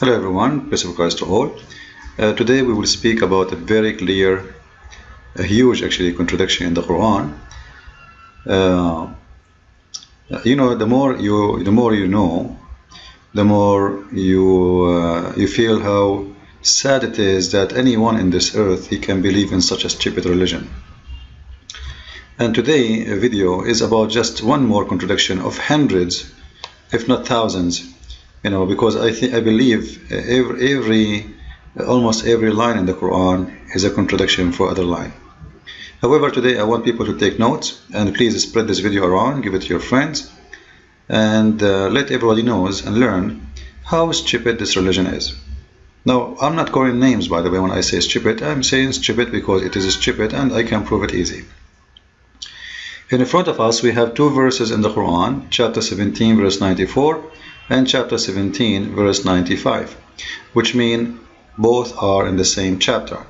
Hello everyone, peace of Christ to all. Today we will speak about a very clear, a huge actually contradiction in the Quran. The more you know, the more you feel how sad it is that anyone in this earth he can believe in such a stupid religion. And today a video is about just one more contradiction of hundreds, if not thousands. Because I believe almost every line in the Quran is a contradiction for other line. However, today I want people to take notes, and please spread this video around, give it to your friends, and let everybody knows and learn how stupid this religion is. Now, I'm not calling names, by the way, when I say stupid. I'm saying stupid because it is stupid and I can prove it easy. In front of us we have two verses in the Quran, chapter 17 verse 94 and chapter 17 verse 95, which mean both are in the same chapter.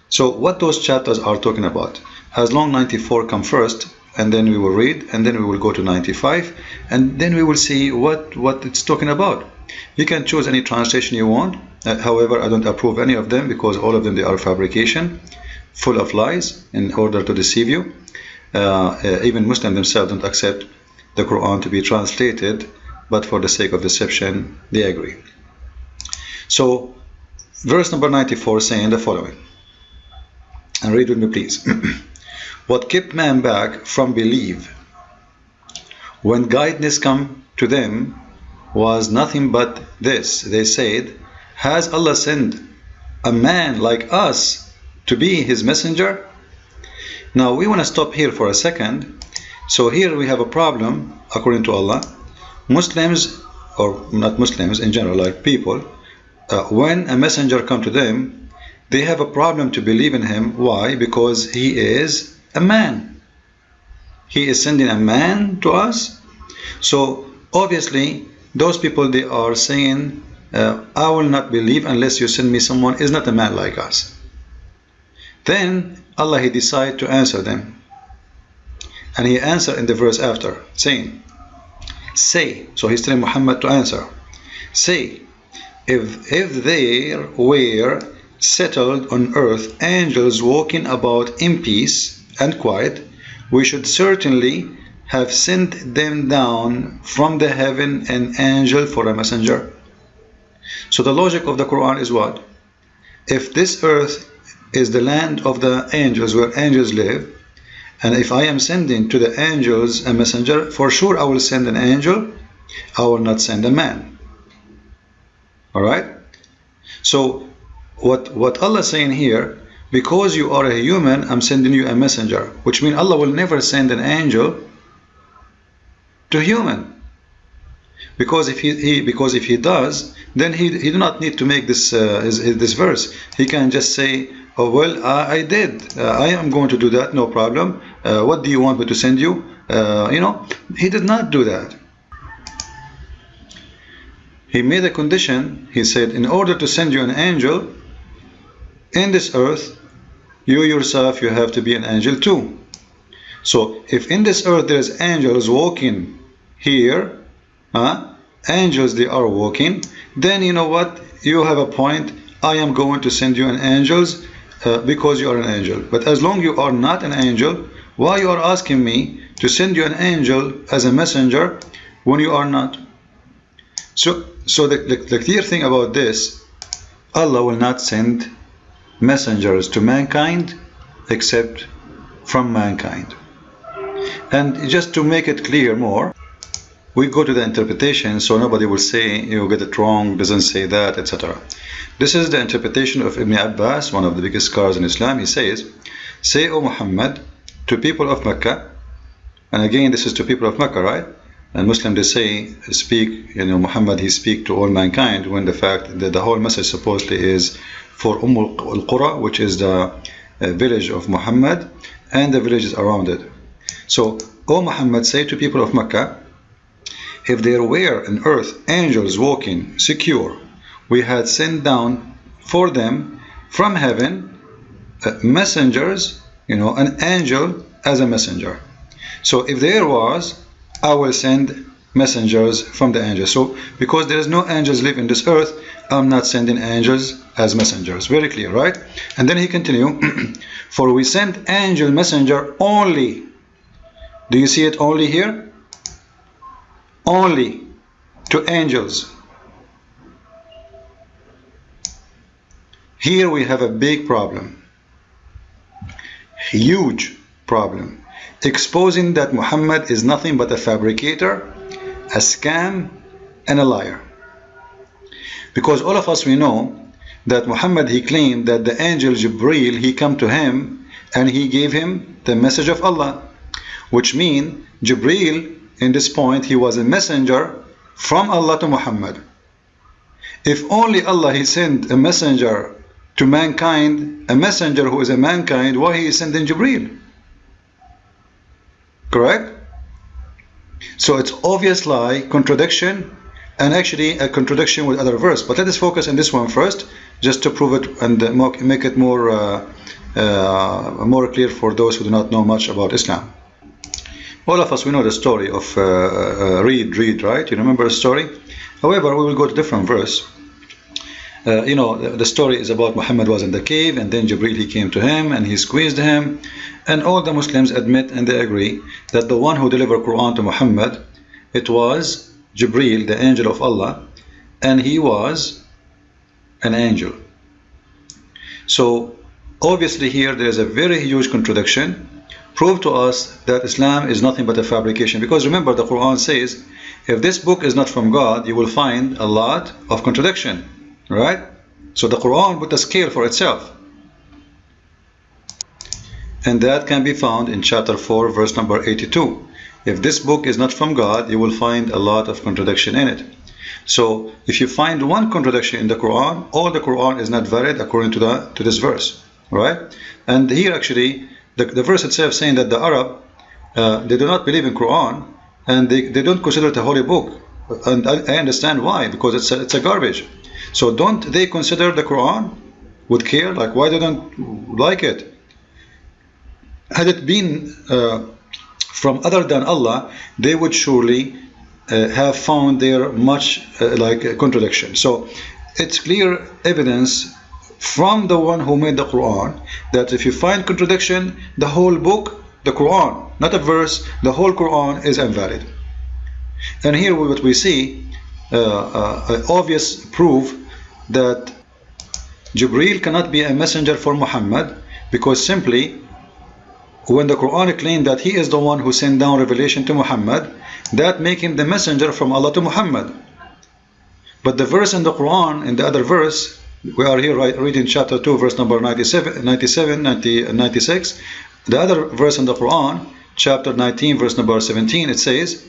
So what those chapters are talking about, as long 94 come first, and then we will read, and then we will go to 95, and then we will see what it's talking about. You can choose any translation you want. However, I don't approve any of them because all of them, they are fabrication, full of lies in order to deceive you. Even Muslims themselves don't accept the Quran to be translated, but for the sake of deception they agree. So verse number 94 saying the following, and read with me please. What kept man back from belief when guidance come to them was nothing but this: they said, has Allah sent a man like us to be his messenger? Now we want to stop here for a second. So here we have a problem according to Allah. Muslims, or not Muslims in general, like people, when a messenger come to them, they have a problem to believe in him. Why? Because he is a man. He is sending a man to us. So obviously those people, they are saying, I will not believe unless you send me someone who is not a man like us. Then Allah, he decided to answer them, and he answered in the verse after saying, say, so he's telling Muhammad to answer, say, if there were settled on earth angels walking about in peace and quiet, we should certainly have sent them down from the heaven an angel for a messenger. So the logic of the Quran is what? If this earth is the land of the angels, where angels live, and if I am sending to the angels a messenger, for sure I will send an angel, I will not send a man. Alright? So what Allah is saying here, because you are a human, I'm sending you a messenger, which means Allah will never send an angel to human. Because if he does, then he do not need to make this this verse. He can just say, oh well, I did. I am going to do that, no problem. What do you want me to send you? He did not do that. He made a condition. He said, in order to send you an angel in this earth, you yourself, you have to be an angel too. So if in this earth there is angels walking here, angels, they are walking, then you know what? You have a point. I am going to send you an angels because you are an angel. But as long you are not an angel, why you are asking me to send you an angel as a messenger when you are not? So the clear thing about this, Allah will not send messengers to mankind except from mankind. And just to make it clear more, we go to the interpretation, so nobody will say you get it wrong, doesn't say that, etc. This is the interpretation of Ibn Abbas, one of the biggest scholars in Islam. He says, say, O Muhammad, to people of Mecca, and again this is to people of Mecca, right? And Muslims, they say, speak, Muhammad, he speak to all mankind, when the fact that the whole message supposedly is for al-Qura, which is the village of Muhammad and the villages around it. So, O Muhammad, say to people of Mecca, if there were on earth angels walking secure, we had sent down for them from heaven messengers, an angel as a messenger. So if there was, I will send messengers from the angels. So because there is no angels live in this earth, I'm not sending angels as messengers. Very clear, right? And then he continued, for we sent angel messenger only. Do you see it only here? Only to angels. Here we have a big problem. Huge problem. Exposing that Muhammad is nothing but a fabricator, a scam, and a liar. Because all of us, we know that Muhammad, he claimed that the angel Gabriel, he come to him and he gave him the message of Allah, which means Gabriel, in this point, he was a messenger from Allah to Muhammad. If only Allah, he sent a messenger to mankind, a messenger who is a mankind, why he is sending Gabriel? Correct? So it's obvious lie, contradiction, and actually a contradiction with other verse. But let us focus on this one first, just to prove it and make it more clear for those who do not know much about Islam. All of us, we know the story of Reed, right? You remember the story? However, we will go to different verse. You know, the story is about Muhammad was in the cave, and then Jibreel, he came to him and he squeezed him, and all the Muslims admit and they agree that the one who delivered Quran to Muhammad, it was Jibreel, the angel of Allah, and he was an angel. So obviously here there is a very huge contradiction. Prove to us that Islam is nothing but a fabrication, because remember the Quran says if this book is not from God, you will find a lot of contradiction. Right? So the Quran put a scale for itself. And that can be found in chapter 4, verse number 82. If this book is not from God, you will find a lot of contradiction in it. So if you find one contradiction in the Quran, all the Quran is not valid according to this verse. Right? And here actually, the verse itself saying that the Arab, they do not believe in Quran, and they don't consider it a holy book. And I understand why, because it's a garbage. So don't they consider the Quran with care? Like, why they don't like it? Had it been from other than Allah, they would surely have found there much like contradiction. So it's clear evidence from the one who made the Quran that if you find contradiction, the whole book, the Quran, not a verse, the whole Quran is invalid. And here what we see, obvious proof that Jibreel cannot be a messenger for Muhammad, because simply when the Quran claimed that he is the one who sent down revelation to Muhammad, that make him the messenger from Allah to Muhammad. But the verse in the Quran, in the other verse, we are here reading chapter 2, verse number 96, the other verse in the Quran, chapter 19, verse number 17, it says,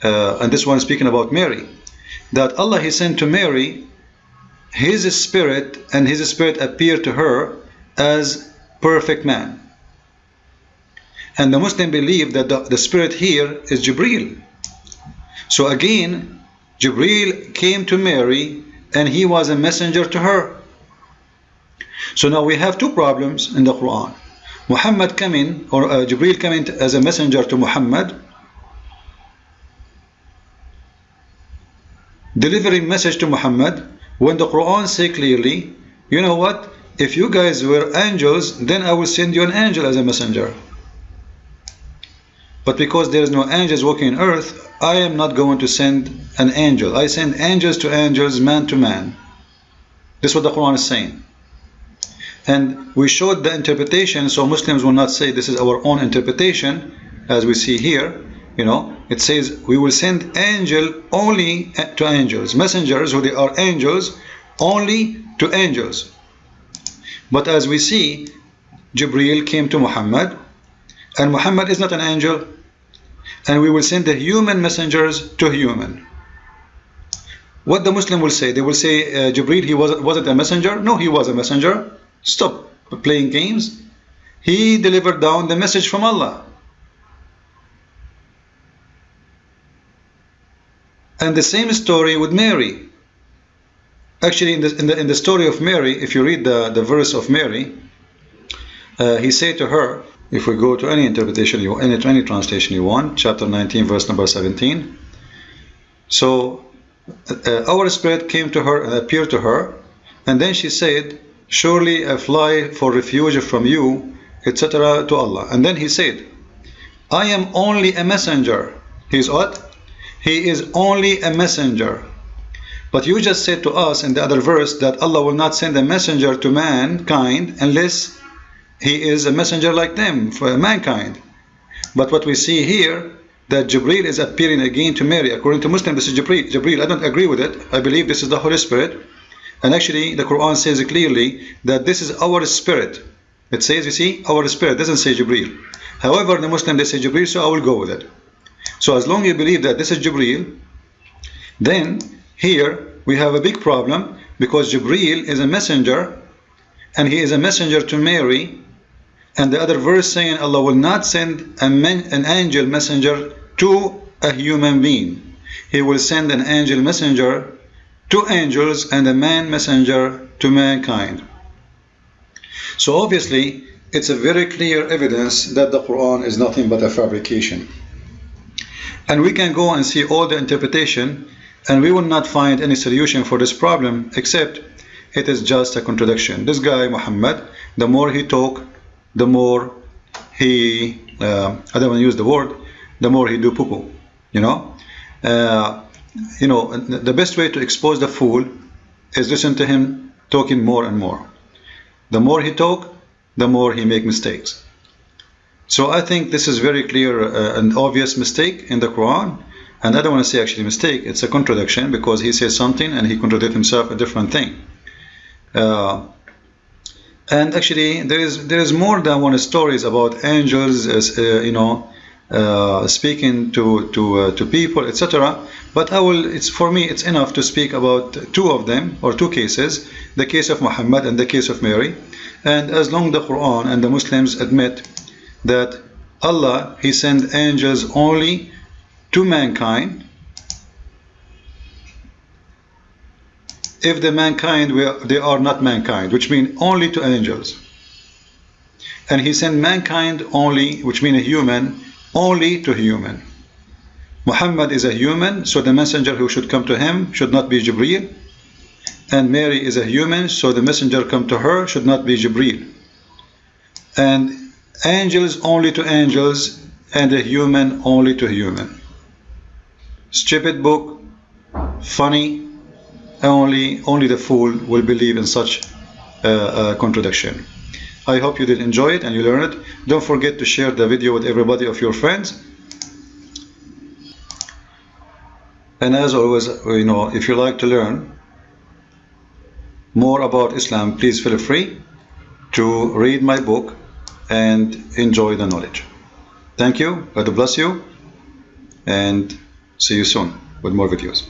and this one is speaking about Mary, that Allah, he sent to Mary his spirit, and his spirit appeared to her as perfect man. And the Muslim believe that the spirit here is Jibreel. So again, Jibreel came to Mary and he was a messenger to her. So now we have two problems in the Quran. Muhammad coming, or Jibreel coming as a messenger to Muhammad, delivering message to Muhammad, when the Quran say clearly, you know what, if you guys were angels, then I will send you an angel as a messenger. But because there is no angels walking on earth, I am not going to send an angel. I send angels to angels, man to man. This is what the Quran is saying. And we showed the interpretation, so Muslims will not say this is our own interpretation, as we see here. You know, it says we will send angel only to angels, messengers who they are angels, only to angels. But as we see, Jibreel came to Muhammad, and Muhammad is not an angel, and we will send the human messengers to human. What the Muslim will say? They will say Jibreel, he wasn't a messenger? No, he was a messenger. Stop playing games. He delivered down the message from Allah. And the same story with Mary. Actually, in the story of Mary, if you read the verse of Mary, he said to her, if we go to any interpretation, any translation you want, chapter 19, verse number 17, So our spirit came to her and appeared to her, and then she said, surely I fly for refuge from you, etc. to Allah. And then he said, I am only a messenger. He is what? He is only a messenger. But you just said to us in the other verse that Allah will not send a messenger to mankind unless he is a messenger like them for mankind. But what we see here, that Gabriel is appearing again to Mary. According to Muslim, this is Gabriel. I don't agree with it. I believe this is the Holy Spirit. And actually, the Quran says clearly that this is our spirit. It says, you see, our spirit. It doesn't say Gabriel. However, the Muslim, they say Gabriel, so I will go with it. So as long as you believe that this is Gabriel, then here we have a big problem, because Gabriel is a messenger, and he is a messenger to Mary. And the other verse saying Allah will not send an angel messenger to a human being. He will send an angel messenger to angels and a man messenger to mankind. So obviously it's a very clear evidence that the Quran is nothing but a fabrication. And we can go and see all the interpretation, and we will not find any solution for this problem except it is just a contradiction. This guy Muhammad, the more he talk, the more he, I don't want to use the word, the more he do poo-poo, you know. The best way to expose the fool is listen to him talking more and more. The more he talk, the more he make mistakes. So I think this is very clear and obvious mistake in the Quran. And I don't want to say actually mistake, it's a contradiction, because he says something and he contradicts himself a different thing. And actually, there is more than one stories about angels, speaking to people, etc. But for me, it's enough to speak about two of them, or two cases: the case of Muhammad and the case of Mary. And as long as the Quran and the Muslims admit that Allah, He sent angels only to mankind. If the mankind, they are not mankind, which means only to angels. And He sent mankind only, which means a human, only to human. Muhammad is a human, so the messenger who should come to him should not be Gabriel. And Mary is a human, so the messenger come to her should not be Gabriel. And angels only to angels, and a human only to human. Stupid book, funny. Only the fool will believe in such contradiction. I hope you did enjoy it and you learned it. Don't forget to share the video with everybody of your friends. And as always, if you like to learn more about Islam, please feel free to read my book and enjoy the knowledge. Thank you. God bless you, and see you soon with more videos.